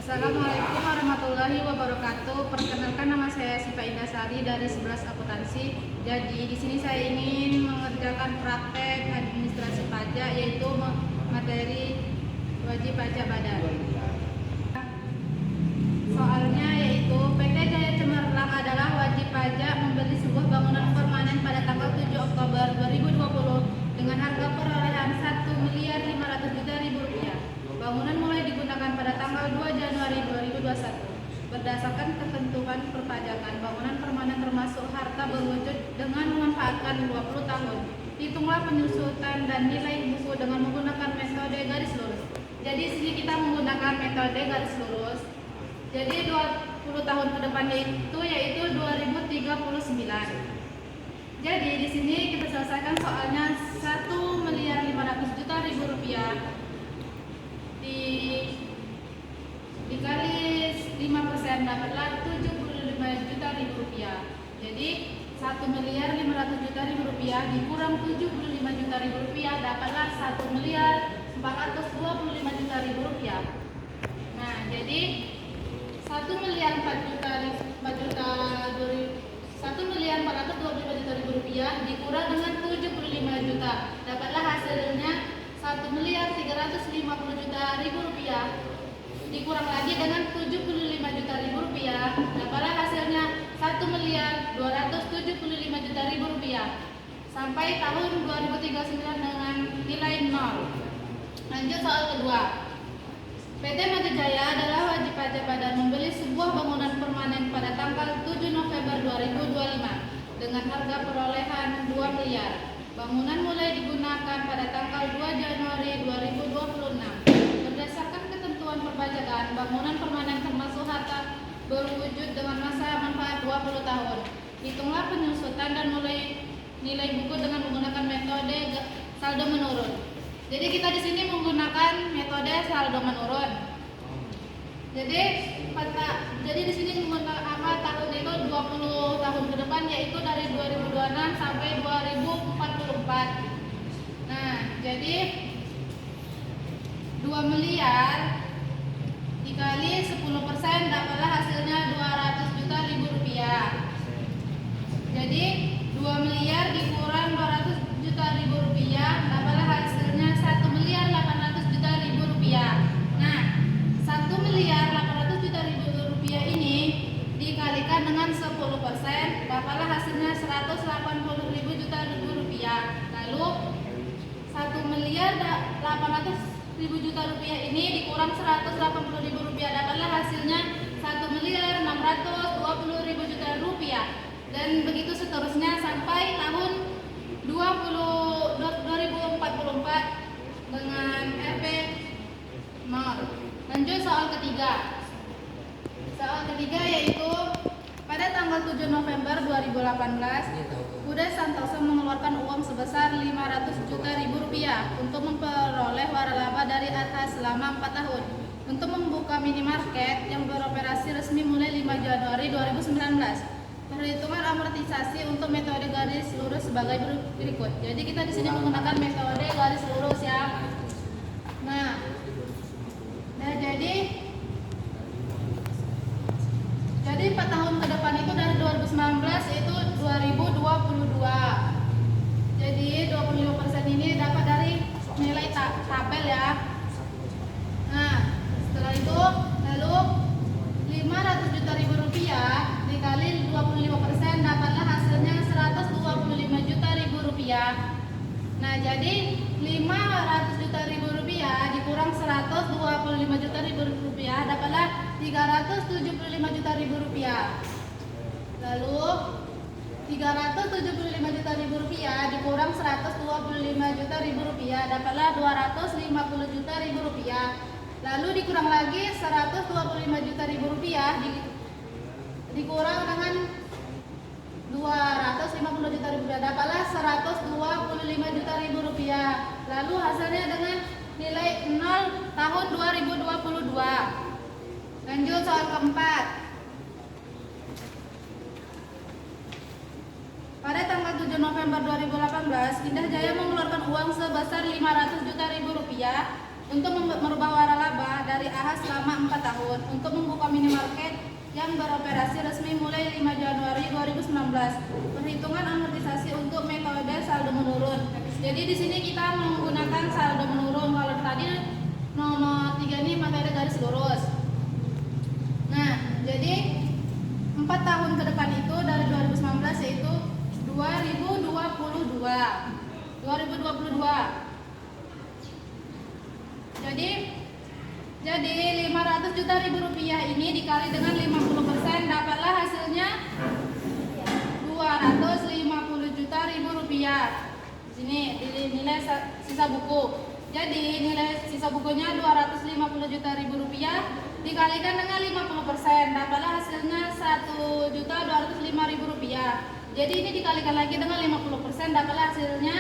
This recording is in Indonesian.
Assalamualaikum warahmatullahi wabarakatuh. Perkenalkan, nama saya Siva Indasari dari 11 Akuntansi. Jadi di sini saya ingin mengerjakan praktek administrasi pajak, yaitu materi wajib pajak badan. Soalnya yaitu PT Jaya Cemerlang adalah wajib pajak membeli sebuah bangunan permanen pada tanggal 7 Oktober 2020 dengan harga perolehan Rp1.500.000. Bangunan mulai digunakan pada tanggal 2 Januari 2021. Berdasarkan ketentuan perpajakan, bangunan permanen termasuk harta berwujud dengan memanfaatkan 20 tahun. Hitunglah penyusutan dan nilai buku dengan menggunakan metode garis lurus. Jadi di sini kita menggunakan metode garis lurus. Jadi 20 tahun ke depannya itu yaitu 2039. Jadi di sini kita selesaikan soalnya Rp1.500.000 dikali 5% dapatlah Rp75.000. Jadi Rp1.500.000 dikurang Rp75.000 dapatlah Rp1.425.000. Nah, jadi Rp1.425.000 dikurang dengan 75 juta dapatlah hasilnya Rp1.350.000. Dikurang lagi dengan Rp75.000 dapatlah hasilnya Rp1.275.000 sampai tahun 2039 dengan nilai 0. Lanjut soal kedua. PT Madijaya adalah wajib pajak badan membeli sebuah bangunan permanen pada tanggal 7 November 2025 dengan harga perolehan 2 miliar. Bangunan mulai digunakan pada tanggal 2 Januari 2026. Berdasarkan ketentuan perpajakan, bangunan permanen termasuk harta berwujud dengan masa manfaat 20 tahun. Hitunglah penyusutan dan nilai buku dengan menggunakan metode saldo menurun. Jadi kita di sini menggunakan metode saldo menurun. Jadi di sini menggunakan tahun itu 20 tahun ke depan, yaitu dari 2026 sampai 2044. Nah, jadi 2 miliar dikali 10% dapatlah hasilnya Rp200.000. Jadi 2 miliar dikurang Rp200.000 dapatlah hasilnya Rp1.800.000. Nah, Rp1.800.000 ini dikalikan dengan 10% dapatlah hasilnya Rp180.000. Lalu Rp1.800.000 ini dikurang Rp180.000 dapatlah hasilnya Rp1.620.000. Dan begitu seterusnya sampai tahun 2044 dengan RP 0. Lanjut soal ketiga. Soal ketiga yaitu pada tanggal 7 November 2018, Budi Santoso mengeluarkan uang sebesar Rp500 juta untuk memperoleh waralaba dari atas selama 4 tahun untuk membuka minimarket yang beroperasi resmi mulai 5 Januari 2019. Perhitungan amortisasi untuk metode garis lurus sebagai berikut. Jadi kita di sini menggunakan metode garis lurus ya. Nah jadi 4 tahun ke depan itu dari 2019 itu 2022. Jadi 25% ini dapat dari nilai tabel ya. Nah, setelah itu lalu Rp500 juta dikali 25% dapatlah hasilnya Rp125 juta. Nah, jadi Rp500 juta dikurang Rp125 juta dapatlah Rp375 juta. Lalu Rp375 juta dikurang Rp125 juta dapatlah Rp250 juta. Lalu dikurang lagi Rp125 juta dikurang dengan Rp250 juta dapatlah Rp125 juta. Lalu hasilnya dengan nilai 0 tahun 2022. Lanjut soal keempat. Pada tanggal 7 November 2018, Indah Jaya mengeluarkan uang sebesar Rp500 juta untuk merubah waralaba dari AHA selama 4 tahun untuk membuka minimarket yang beroperasi resmi mulai 5 Januari 2019. Perhitungan amortisasi untuk metode saldo menurun. Jadi di sini kita menggunakan saldo menurun. Kalau tadi nomor 3 ini metode garis lurus. Nah, jadi 4 tahun ke depan itu dari 2019 yaitu 2022. Jadi 500 juta rupiah ini dikali dengan 50% dapatlah hasilnya 250 juta rupiah. Di sini nilai sisa buku. Jadi nilai sisa bukunya 250 juta rupiah dikalikan dengan 50% dapatlah hasilnya 1.205.000 rupiah. Jadi ini dikalikan lagi dengan 50% dapatlah hasilnya